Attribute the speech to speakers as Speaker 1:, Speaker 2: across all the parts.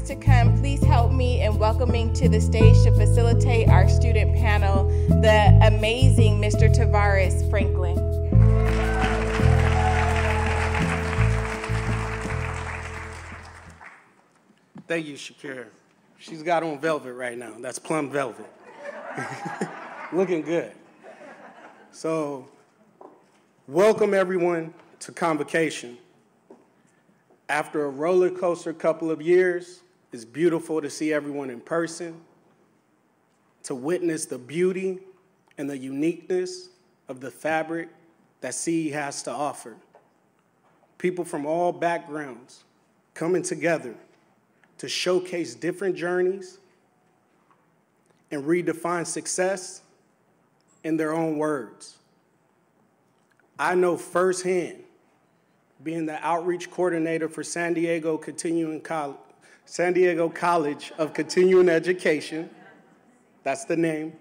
Speaker 1: to come, please help me in welcoming to the stage to facilitate our student panel, the amazing Mr. Tavares Franklin.
Speaker 2: Thank you, Shakira. She's got on velvet right now. That's plum velvet. Looking good. So, welcome everyone to convocation. After a roller coaster couple of years, it's beautiful to see everyone in person, to witness the beauty and the uniqueness of the fabric that CE has to offer. People from all backgrounds coming together to showcase different journeys and redefine success in their own words. I know firsthand, being the outreach coordinator for San Diego College of Continuing Education, that's the name,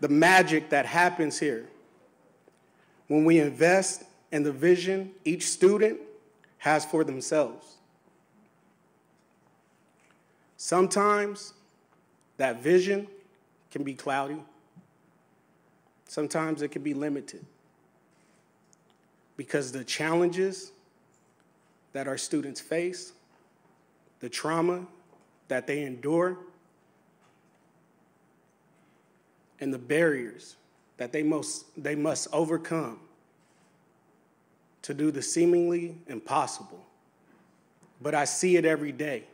Speaker 2: the magic that happens here when we invest in the vision each student has for themselves. Sometimes that vision can be cloudy. Sometimes it can be limited because the challenges that our students face, the trauma that they endure, and the barriers that they must overcome to do the seemingly impossible. But I see it every day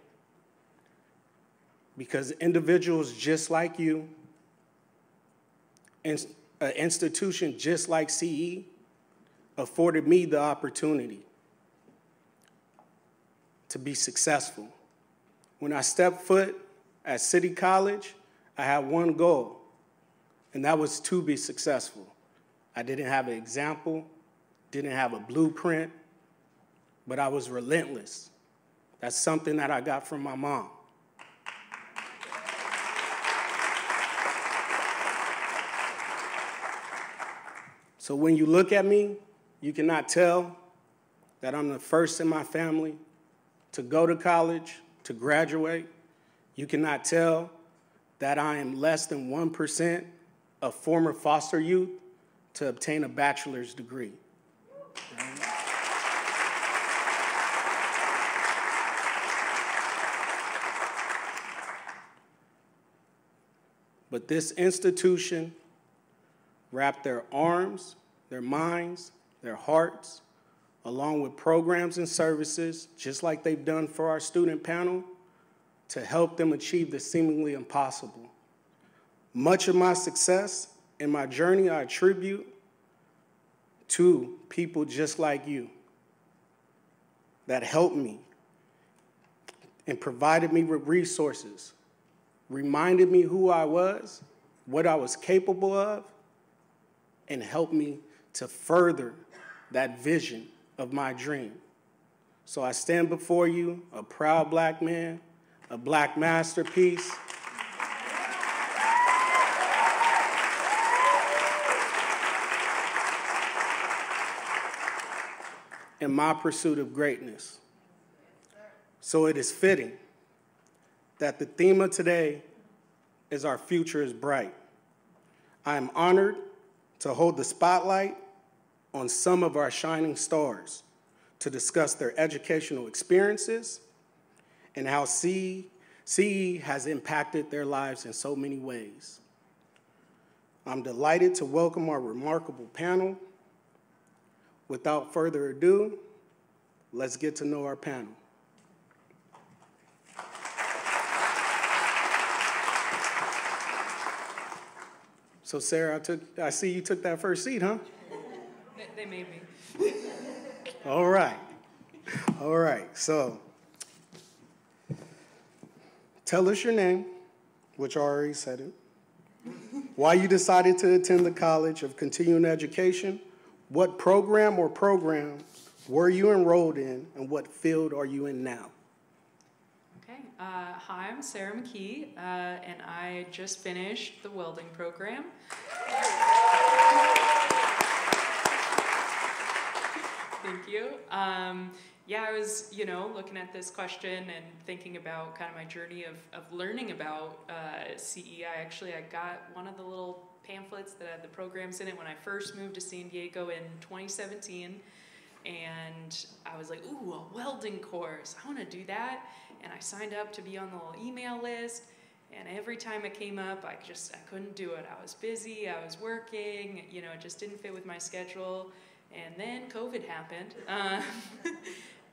Speaker 2: because individuals just like you, and an institution just like CE, afforded me the opportunity to be successful. When I stepped foot at City College, I had one goal, and that was to be successful. I didn't have an example, didn't have a blueprint, but I was relentless. That's something that I got from my mom. So when you look at me, you cannot tell that I'm the first in my family to go to college, to graduate. You cannot tell that I am less than 1% of former foster youth to obtain a bachelor's degree. But this institution wrapped their arms, their minds, their hearts, along with programs and services, just like they've done for our student panel, to help them achieve the seemingly impossible. Much of my success in my journey I attribute to people just like you that helped me and provided me with resources, reminded me who I was, what I was capable of, and helped me to further that vision of my dream. So I stand before you, a proud black man, a black masterpiece. In my pursuit of greatness. So it is fitting that the theme of today is Our Future is Bright. I am honored to hold the spotlight on some of our shining stars to discuss their educational experiences and how CE has impacted their lives in so many ways. I'm delighted to welcome our remarkable panel. Without further ado, let's get to know our panel. So Sarah, I see you took that first seat, huh?
Speaker 3: They made me.
Speaker 2: All right. So tell us your name, which I already said it, why you decided to attend the College of Continuing Education, what program or programs were you enrolled in, and what field are you in now?
Speaker 3: Okay. Hi, I'm Sarah McKee, and I just finished the welding program. Thank you. Yeah, I was, looking at this question and thinking about kind of my journey of learning about CE. I got one of the little pamphlets that had the programs in it when I first moved to San Diego in 2017. And I was like, ooh, a welding course. I want to do that. And I signed up to be on the little email list. And every time it came up, I couldn't do it. I was busy, I was working, it just didn't fit with my schedule. And then COVID happened.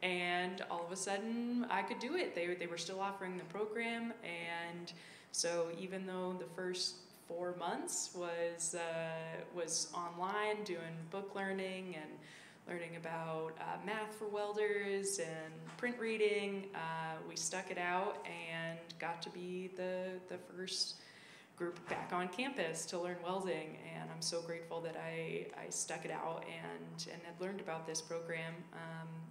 Speaker 3: And all of a sudden, I could do it. They were still offering the program. And so even though the first 4 months was online, doing book learning and learning about math for welders and print reading, we stuck it out and got to be the first group back on campus to learn welding. And I'm so grateful that I stuck it out and had learned about this program.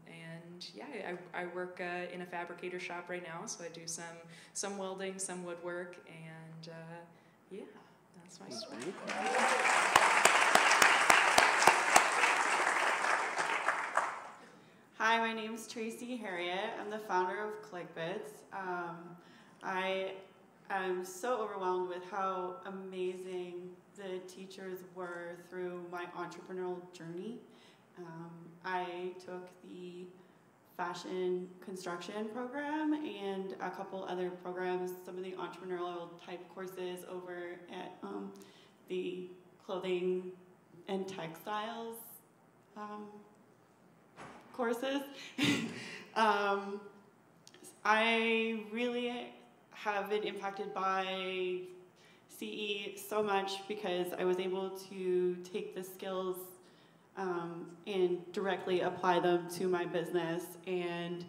Speaker 3: And yeah, I work in a fabricator shop right now, so I do some welding, some woodwork, and yeah, that's my story.
Speaker 4: Hi, my name is Tracy Harriet. I'm the founder of ClickBits. I am so overwhelmed with how amazing the teachers were through my entrepreneurial journey. I took the fashion construction program and a couple other programs, some of the entrepreneurial type courses over at the clothing and textiles courses. I really have been impacted by CE so much because I was able to take the skills and directly apply them to my business. And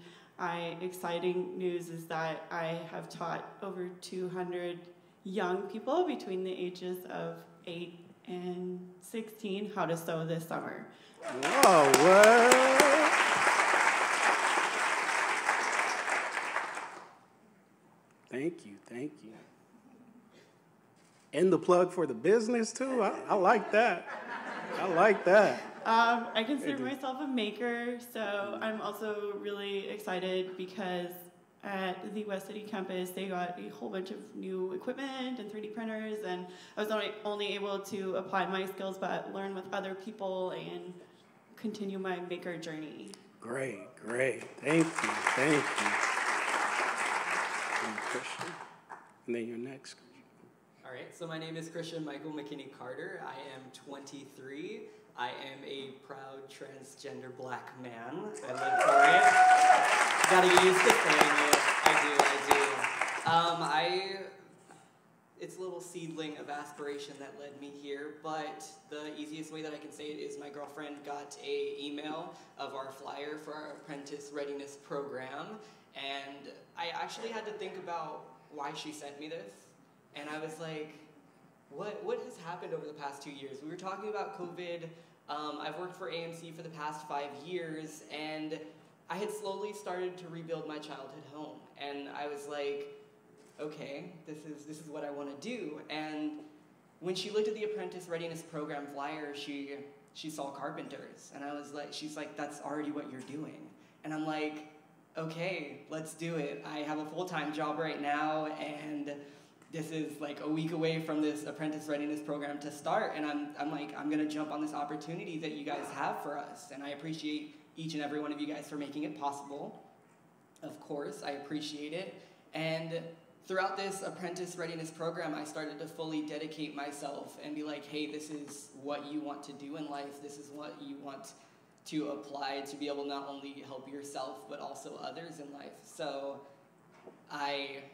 Speaker 4: exciting news is that I have taught over 200 young people between the ages of 8 and 16 how to sew this summer.
Speaker 2: Whoa, what? Thank you, thank you. And the plug for the business, too? I like that. I like that.
Speaker 4: I consider myself a maker, so I'm also really excited because at the West City campus, they got a whole bunch of new equipment and 3D printers, and I was not only able to apply my skills, but learn with other people and continue my maker journey.
Speaker 2: Great, great. Thank you, thank you. And Christian, and then you're next.
Speaker 5: All right, so my name is Christian Michael McKinney Carter. I am 23. I am a proud transgender black man. I live for it. Gotta get used to saying it. I do. It's a little seedling of aspiration that led me here, but the easiest way that I can say it is my girlfriend got an email of our flyer for our apprentice readiness program, and I actually had to think about why she sent me this, and I was like, what has happened over the past 2 years? We were talking about COVID. I've worked for AMC for the past 5 years, and I had slowly started to rebuild my childhood home, and I was like, okay, this is what I want to do. And when she looked at the apprentice readiness program flyer, she saw carpenters, and I was like, she's like, that's already what you're doing. And I'm like, okay, let's do it. I have a full-time job right now, and this is like a week away from this apprentice readiness program to start, and I'm like, I'm gonna jump on this opportunity that you guys have for us, and I appreciate each and every one of you guys for making it possible. Of course, I appreciate it. And throughout this apprentice readiness program, I started to fully dedicate myself and be like, hey, this is what you want to do in life. This is what you want to apply to be able to not only help yourself, but also others in life. So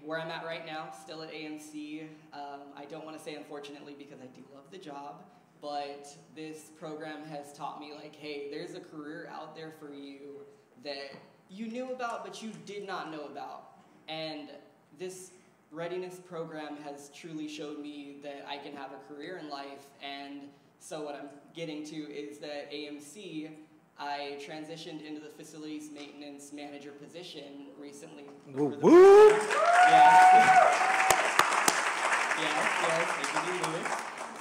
Speaker 5: where I'm at right now, still at AMC, I don't want to say unfortunately because I do love the job, but this program has taught me like, hey, there's a career out there for you that you knew about, but you did not know about. And this readiness program has truly showed me that I can have a career in life. And so what I'm getting to is that AMC, I transitioned into the facilities maintenance manager position recently.
Speaker 2: Woo woo!
Speaker 5: Yes, yes, thank you, Lewis.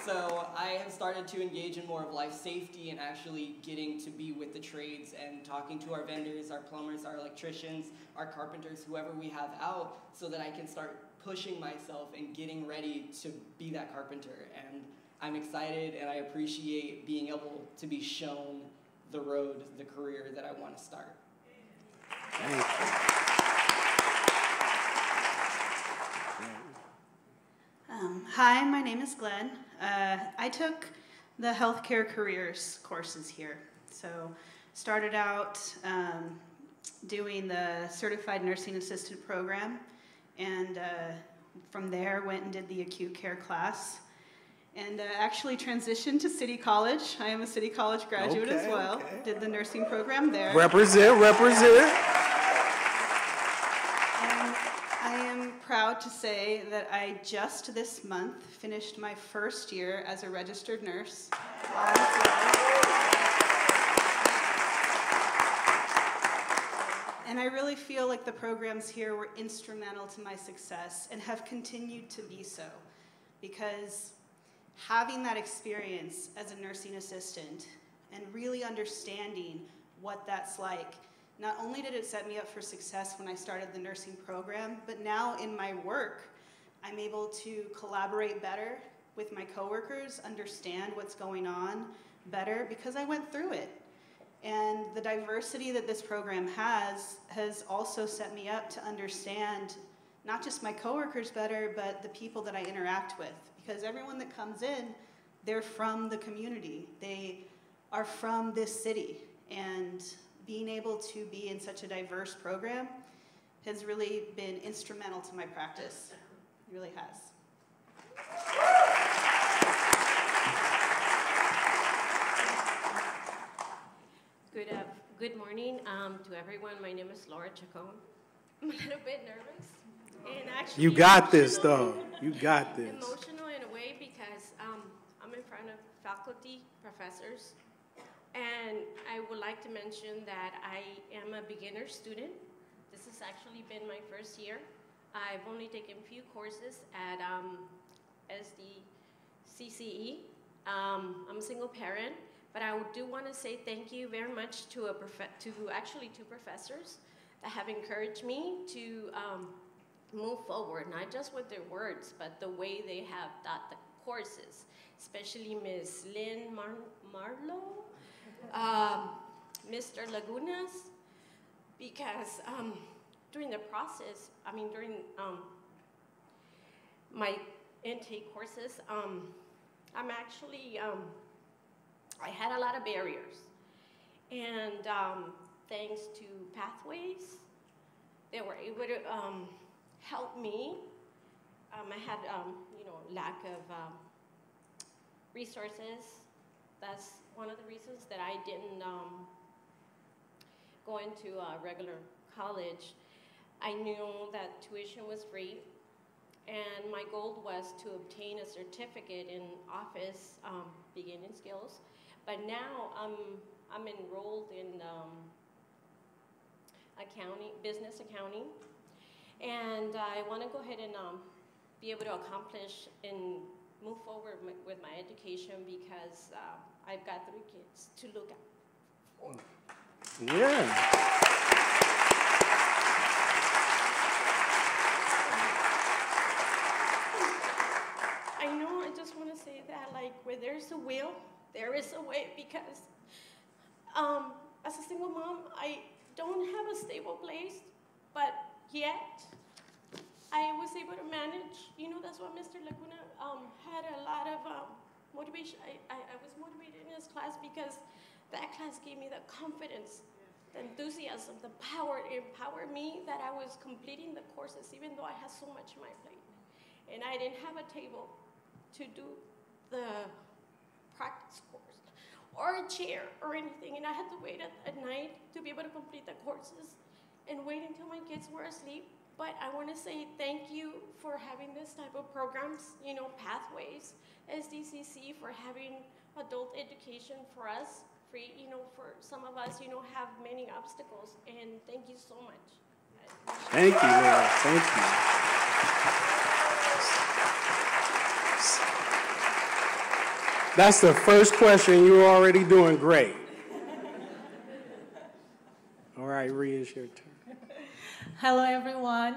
Speaker 5: So I have started to engage in more of life safety and actually getting to be with the trades and talking to our vendors, our plumbers, our electricians, our carpenters, whoever we have out, so that I can start pushing myself and getting ready to be that carpenter. And I'm excited and I appreciate being able to be shown the road, the career that I want to start.
Speaker 2: Thank you.
Speaker 6: Hi, my name is Glenn. I took the healthcare careers courses here. So started out doing the certified nursing assistant program, and from there went and did the acute care class, and actually transitioned to City College. I am a City College graduate as well. Okay. Did the nursing program there.
Speaker 2: Represent, represent.
Speaker 6: I am proud to say that I just this month finished my first year as a registered nurse. And I really feel like the programs here were instrumental to my success and have continued to be so, because having that experience as a nursing assistant and really understanding what that's like, not only did it set me up for success when I started the nursing program, but now in my work, I'm able to collaborate better with my coworkers, understand what's going on better because I went through it. And the diversity that this program has also set me up to understand not just my coworkers better, but the people that I interact with. Because everyone that comes in, they're from the community. They are from this city. And being able to be in such a diverse program has really been instrumental to my practice. It really has.
Speaker 7: Good morning to everyone. My name is Laura Chacon. I'm a little bit nervous. And actually,
Speaker 2: you got this, though. You got this.
Speaker 7: Emotional in a way because I'm in front of faculty, professors, and I would like to mention that I am a beginner student. This has actually been my first year. I've only taken a few courses at SDCCE. I'm a single parent, but I do want to say thank you very much to actually two professors that have encouraged me to move forward, not just with their words, but the way they have taught the courses, especially Ms. Lynn Marlowe, Mr. Lagunas, because during the process, during my intake courses, I had a lot of barriers. And thanks to Pathways, they were able to help me. I had, lack of resources. That's one of the reasons that I didn't go into regular college. I knew that tuition was free, and my goal was to obtain a certificate in office beginning skills. But now I'm enrolled in business accounting, and I want to go ahead and be able to accomplish and move forward with my education because I've got 3 kids to look at for.
Speaker 2: Yeah.
Speaker 7: I know, I just want to say that, where there's a will, there is a way, because as a single mom, I don't have a stable place, but yet I was able to manage. That's why Mr. Laguna had a lot of motivation. I was motivated in his class because that class gave me the confidence, the enthusiasm, the power. It empowered me that I was completing the courses even though I had so much on my plate. And I didn't have a table to do the practice course or a chair or anything, and I had to wait at night to be able to complete the courses and wait until my kids were asleep. But I want to say thank you for having this type of programs, Pathways, SDCC, for having adult education for us, free, for some of us, have many obstacles, and thank you so much.
Speaker 2: Thank you, Laura. Thank you. That's the first question. You're already doing great. All right, Rhea, it's your turn.
Speaker 8: Hello, everyone.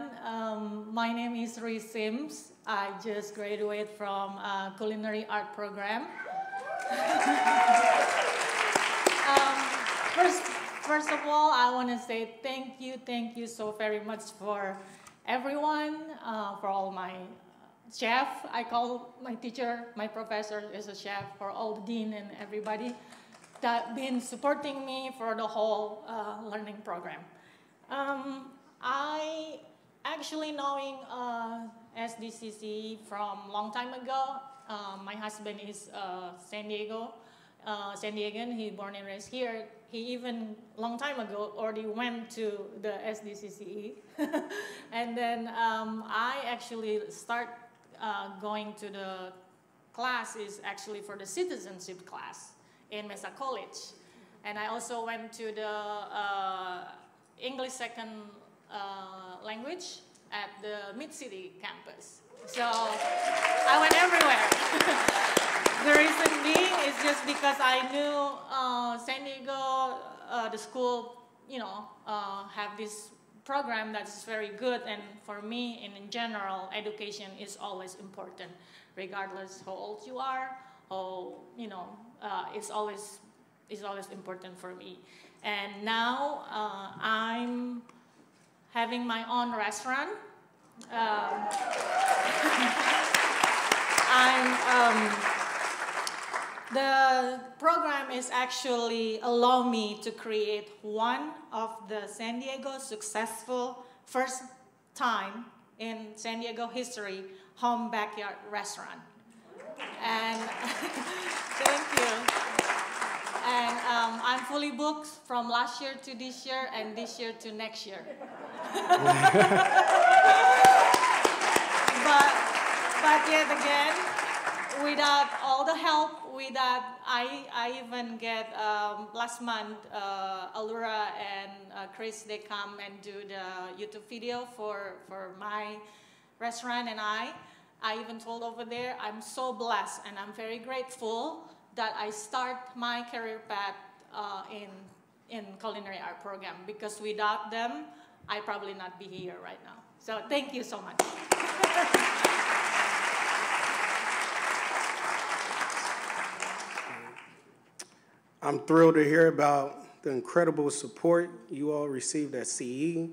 Speaker 8: My name is Rhea Sims. I just graduated from culinary art program. First of all, I want to say thank you so very much for everyone, for all my chef. I call my teacher, my professor is a chef, for all the dean and everybody that been supporting me for the whole learning program. I actually knowing SDCC from long time ago. My husband is San Diegan. He born and raised here. He even long time ago already went to the SDCCE. And then I actually start going to the class is actually for the citizenship class in Mesa College. And I also went to the English second language at the Mid-City campus. So I went everywhere. The reason being is just because I knew San Diego, the school, have this program that's very good, and for me, in general, education is always important, regardless how old you are. It's always important for me. And now I'm having my own restaurant. The program is actually allow me to create one of the San Diego successful first time in San Diego history home backyard restaurant. And thank you. And I'm fully booked from last year to this year and this year to next year. But yet again, without all the help, I even get last month, Allura and Chris, they come and do the YouTube video for my restaurant, and I even told over there, I'm so blessed and I'm very grateful that I start my career path in culinary art program, because without them, I probably not be here right now. So thank you so much.
Speaker 2: I'm thrilled to hear about the incredible support you all received at CE,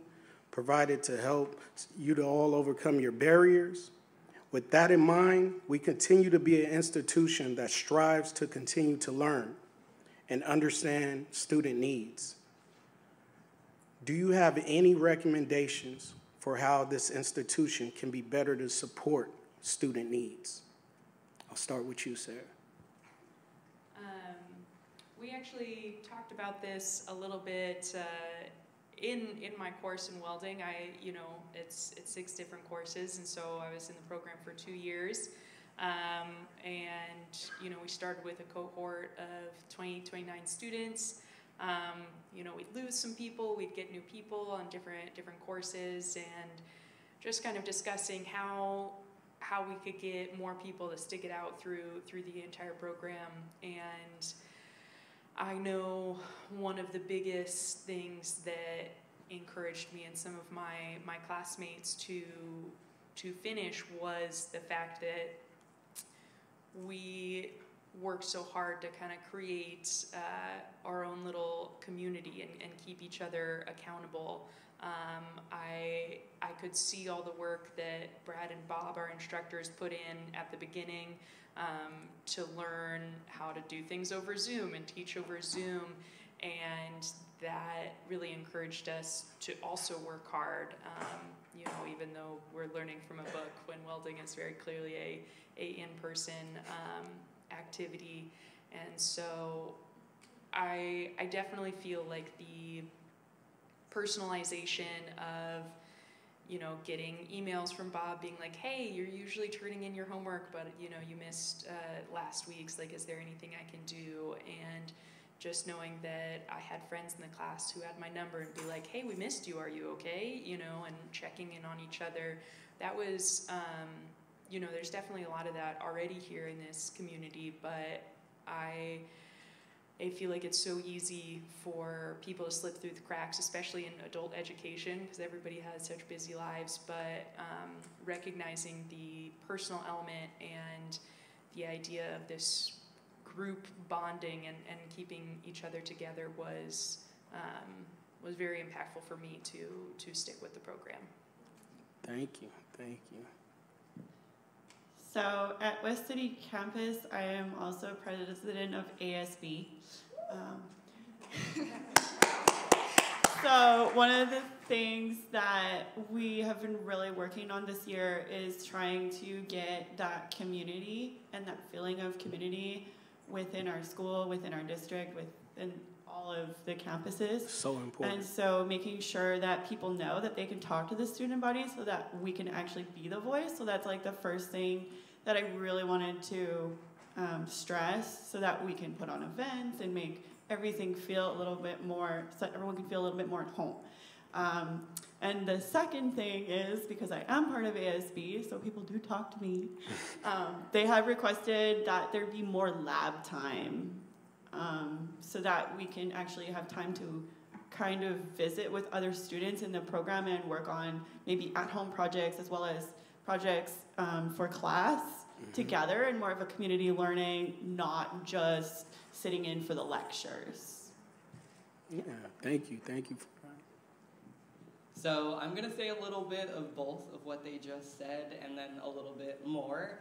Speaker 2: provided to help you to all overcome your barriers. With that in mind, we continue to be an institution that strives to continue to learn and understand student needs. Do you have any recommendations for how this institution can be better to support student needs? I'll start with you, Sarah.
Speaker 3: We actually talked about this a little bit in my course in welding. It's 6 different courses, and so I was in the program for 2 years. We started with a cohort of 29 students. We'd lose some people, we'd get new people on different courses, and just kind of discussing how we could get more people to stick it out through the entire program. And I know one of the biggest things that encouraged me and some of my classmates to finish was the fact that we worked so hard to kind of create our own little community and keep each other accountable. I could see all the work that Brad and Bob, our instructors, put in at the beginning to learn how to do things over Zoom and teach over Zoom, and that really encouraged us to also work hard, even though we're learning from a book, when welding is very clearly a in-person activity. And so I definitely feel like the personalization of getting emails from Bob being like, hey, you're usually turning in your homework, but you missed last week's, like, is there anything I can do? And just knowing that I had friends in the class who had my number and be like, hey, we missed you, are you okay? And checking in on each other. That was, there's definitely a lot of that already here in this community, but I feel like it's so easy for people to slip through the cracks, especially in adult education, because everybody has such busy lives, but recognizing the personal element and the idea of this group bonding and keeping each other together was very impactful for me to stick with the program.
Speaker 2: Thank you, thank you.
Speaker 4: So at West City Campus, I am also president of ASB. So one of the things that we have been really working on this year is trying to get that community and that feeling of community within our school, within our district, within all of the campuses.
Speaker 2: So important.
Speaker 4: And so making sure that people know that they can talk to the student body so that we can actually be the voice. So that's like the first thing that I really wanted to stress, so that we can put on events and make everything feel a little bit more, so everyone can feel a little bit more at home. And the second thing is, because I am part of ASB, so people do talk to me, they have requested that there be more lab time, so that we can actually have time to kind of visit with other students in the program and work on maybe at-home projects as well as projects for class together, and more of a community learning, not just sitting in for the lectures.
Speaker 2: Yeah, thank you for that.
Speaker 5: So I'm going to say a little bit of both of what they just said and then a little bit more.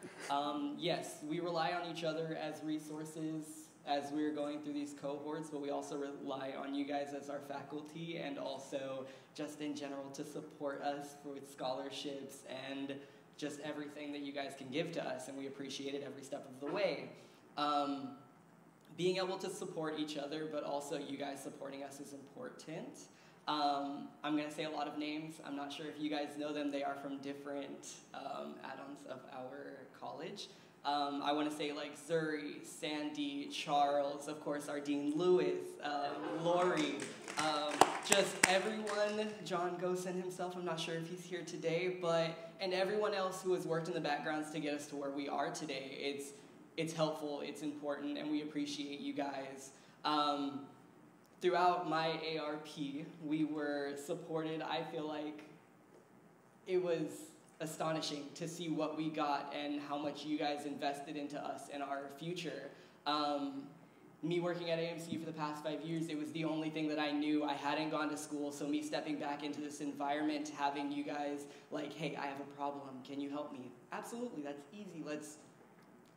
Speaker 5: Yes, we rely on each other as resources as we're going through these cohorts, but we also rely on you guys as our faculty and also just in general to support us with scholarships and just everything that you guys can give to us, and we appreciate it every step of the way. Being able to support each other, but also you guys supporting us is important. I'm going to say a lot of names. I'm not sure if you guys know them. They are from different add-ons of our college. I want to say like Zuri, Sandy, Charles, of course our Dean Lewis, Lori, just everyone, John Gosen himself, I'm not sure if he's here today, and everyone else who has worked in the backgrounds to get us to where we are today. It's helpful, it's important, and we appreciate you guys. Throughout my ARP, we were supported. I feel like it was astonishing to see what we got and how much you guys invested into us and our future. Me working at AMC for the past 5 years, it was the only thing that I knew. I hadn't gone to school, so me stepping back into this environment, having you guys like, hey, I have a problem, can you help me? Absolutely, that's easy,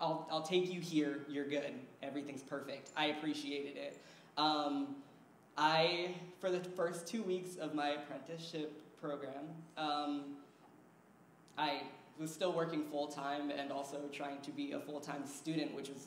Speaker 5: I'll take you here, you're good, everything's perfect. I appreciated it. For the first 2 weeks of my apprenticeship program, I was still working full-time and also trying to be a full-time student, which was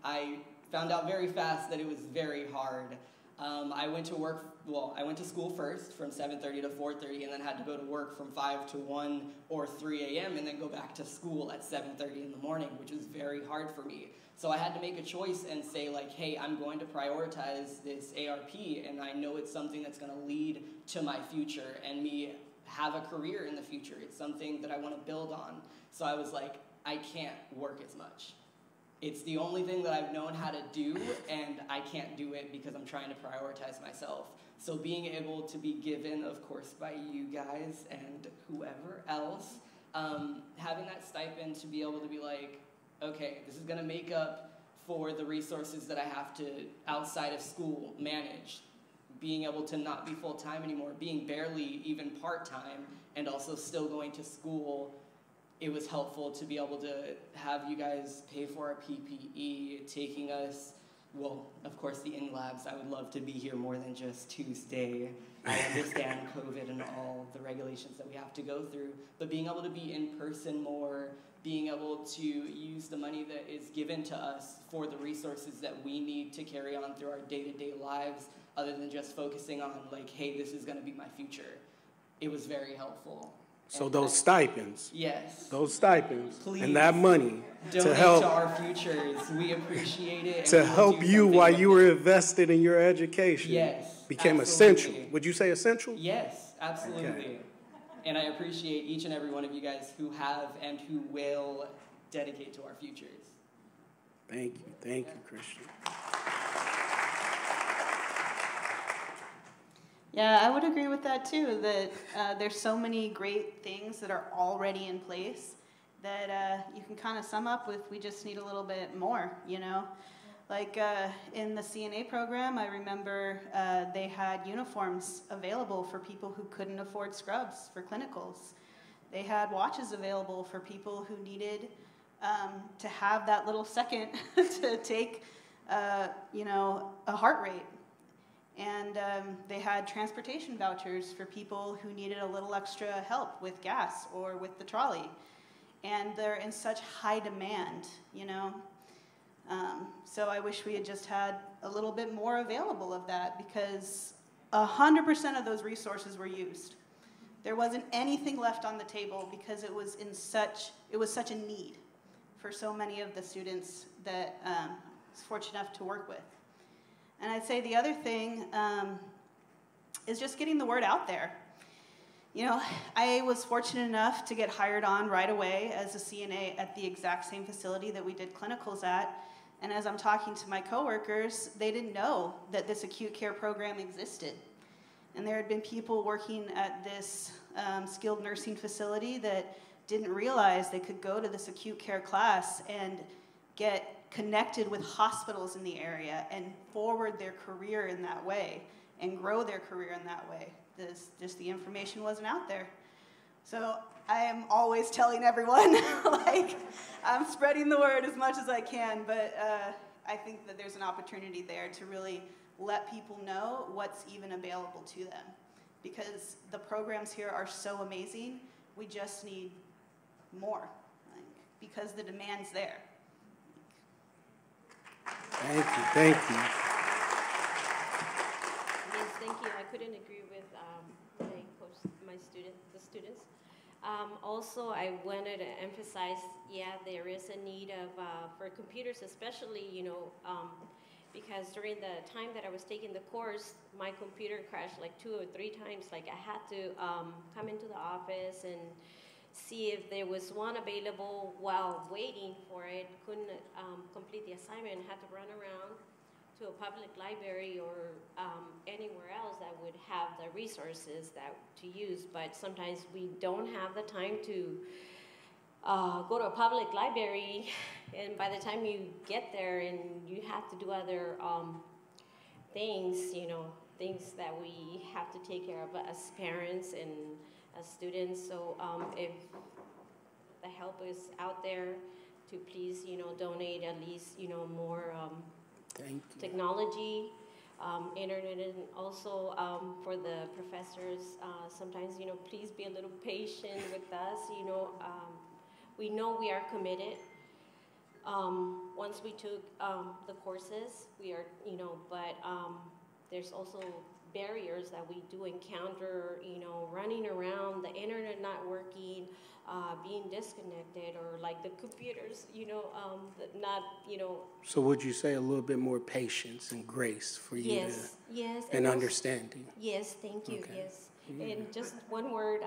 Speaker 5: I found out very fast that it was very hard. I went to school first from 7:30 to 4:30 and then had to go to work from 5 to 1 or 3 a.m. and then go back to school at 7:30 in the morning, which was very hard for me. So I had to make a choice and say like, hey, I'm going to prioritize this ARP, and I know it's something that's going to lead to my future and me have a career in the future. It's something that I want to build on. So I was like, I can't work as much. It's the only thing that I've known how to do, and I can't do it because I'm trying to prioritize myself. So being able to be given, of course, by you guys and whoever else, having that stipend to be able to be like, okay, this is going to make up for the resources that I have to, outside of school, manage. Being able to not be full-time anymore, being barely even part-time, and also still going to school, it was helpful to be able to have you guys pay for our PPE, taking us, well, of course, the in-labs. I would love to be here more than just Tuesday. I understand COVID and all the regulations that we have to go through, but being able to be in person more, being able to use the money that is given to us for the resources that we need to carry on through our day-to-day lives, other than just focusing on like, hey, this is going to be my future. It was very helpful.
Speaker 2: So those stipends.
Speaker 5: Yes.
Speaker 2: Those stipends.
Speaker 5: Please
Speaker 2: and that money
Speaker 5: donate
Speaker 2: to help
Speaker 5: to our futures. We appreciate it.
Speaker 2: to help you while you were invested in your education.
Speaker 5: Yes.
Speaker 2: Became
Speaker 5: absolutely.
Speaker 2: essential. Would you say essential?
Speaker 5: Yes, absolutely.
Speaker 2: Okay.
Speaker 5: And I appreciate each and every one of you guys who have and who will dedicate to our futures.
Speaker 2: Thank you, Christian.
Speaker 6: Yeah, I would agree with that too, that there's so many great things that are already in place that you can kind of sum up with, we just need a little bit more, you know? Like in the CNA program, I remember they had uniforms available for people who couldn't afford scrubs for clinicals. They had watches available for people who needed to have that little second to take, you know, a heart rate. And they had transportation vouchers for people who needed a little extra help with gas or with the trolley. And they're in such high demand, you know. So I wish we had just had a little bit more available of that, because 100% of those resources were used. There wasn't anything left on the table because it was such a need for so many of the students that I was fortunate enough to work with. And I'd say the other thing is just getting the word out there. You know, I was fortunate enough to get hired on right away as a CNA at the exact same facility that we did clinicals at. And as I'm talking to my coworkers, they didn't know that this acute care program existed. And there had been people working at this skilled nursing facility that didn't realize they could go to this acute care class and get connected with hospitals in the area and forward their career in that way and grow their career in that way. Just the information wasn't out there. So I am always telling everyone, like, I'm spreading the word as much as I can, but I think that there's an opportunity there to really let people know what's even available to them, because the programs here are so amazing. We just need more, like, because the demand's there.
Speaker 2: Thank you.
Speaker 9: Yes, thank you. I couldn't agree with the students. Also, I wanted to emphasize, yeah, there is a need of for computers, especially, you know, because during the time that I was taking the course, my computer crashed like 2 or 3 times. Like, I had to come into the office and see if there was one available while waiting for it. Couldn't complete the assignment, had to run around to a public library or anywhere else that would have the resources to use. But sometimes we don't have the time to go to a public library, and by the time you get there and you have to do other things, you know, things that we have to take care of as parents and as students. So if the help is out there, to please, you know, donate at least, you know, more technology, internet, and also for the professors, sometimes, you know, please be a little patient with us. You know we are committed. Once we took the courses, we are, you know, but there's also barriers that we do encounter, you know, running around, the internet not working, being disconnected, or like the computers, you know, not, you know.
Speaker 2: So would you say a little bit more patience and grace for you
Speaker 9: yes,
Speaker 2: and understanding?
Speaker 9: Yes, thank you,
Speaker 2: Okay.
Speaker 9: yes. And just one word,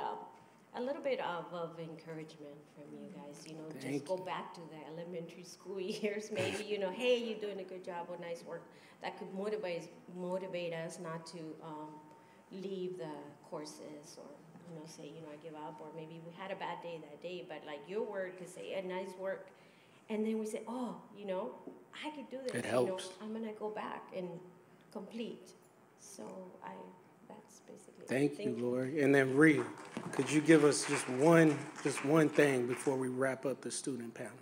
Speaker 9: a little bit of encouragement from you guys, you know,
Speaker 2: Thank
Speaker 9: go back to the elementary school years, maybe, you know, hey, you're doing a good job or nice work. That could motivate us not to leave the courses, or, you know, say, you know, I give up, or maybe we had a bad day that day, but like your word could say, a nice work, and then we say, oh, you know, I could do this.
Speaker 2: It helps.
Speaker 9: You know, I'm gonna go back and complete. So that's basically.
Speaker 2: Thank you, Lori. And then Rhea, could you give us just one thing before we wrap up the student panel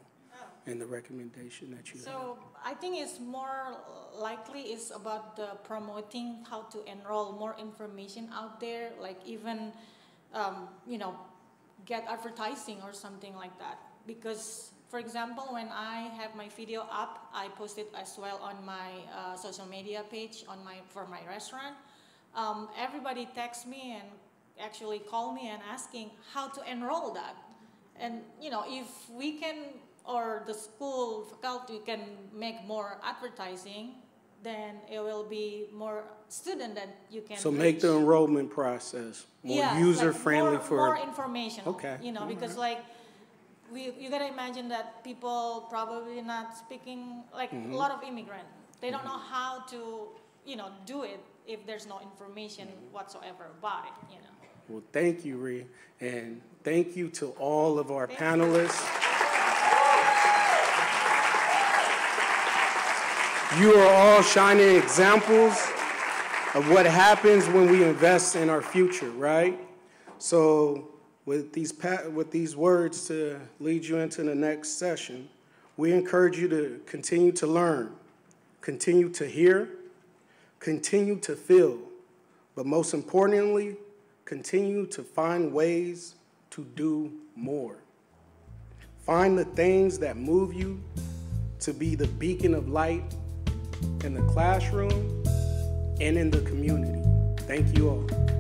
Speaker 2: and the recommendation that you have?
Speaker 8: So I think it's more likely is about the promoting how to enroll, more information out there, like even, you know, get advertising or something like that. Because, for example, when I have my video up, I post it as well on my social media page for my restaurant. Everybody texts me and actually call me and asking how to enroll that. And, you know, if we can, or the school faculty can make more advertising, then it will be more student that you can
Speaker 2: So
Speaker 8: reach.
Speaker 2: make the enrollment process more user-friendly,
Speaker 8: like more information.
Speaker 2: Okay.
Speaker 8: You know, because like you gotta imagine that people probably not speaking, like a lot of immigrants, they don't know how to, do it if there's no information whatsoever about it,
Speaker 2: Well, thank you, Ree, and thank you to all of our panelists. You are all shining examples of what happens when we invest in our future, right? So with these words to lead you into the next session, we encourage you to continue to learn, continue to hear, continue to feel, but most importantly, continue to find ways to do more. Find the things that move you to be the beacon of light in the classroom and in the community. Thank you all.